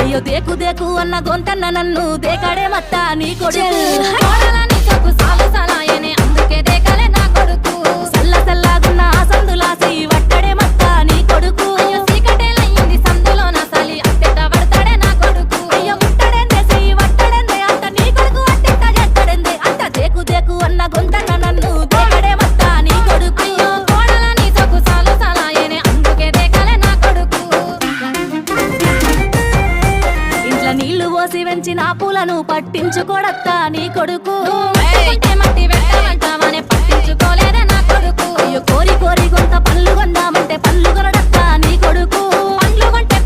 అయ్యో దేకు దేకు అన్న గొంతన్న నన్ను దేకడే మత్త నీ కొడుకు అందుకే దేకాలే నా కొడుకు సల్ల సల్లాగున్న ఆ సందులాసి వట్టడే మత్త నీ కొడుకు అయ్యో సీకటేలయ్యింది సందులో నా సలి అట్టెట పడతాడే నా కొడుకు అయ్యో ముట్టడెందే చెయ్యి వట్టడెందే అంత నీ కొడుకు అట్టెట్ట చేస్తాడెందే అంత దేకు దేకు అన్న గొంతన్న నన్ను దేకడే మత్త నీ కొడుకు అయ్యో కోడలని సొక్కు సాలు సలాయనే అందుకే దేకాలే నా కొడుకు ఇంట్లో నీళ్లు పోసి వెంచిన పూలను పట్టించుకోడత్త నీ కొడుకు మట్టి పెట్టమంటావనే పట్టించుకోలేదే నా కొడుకు అయ్యో కోరి కోరి కొంత పళ్ళు కొందామంటే పళ్ళు కొనడత్త నీ కొడుకు పండ్లు కొంటే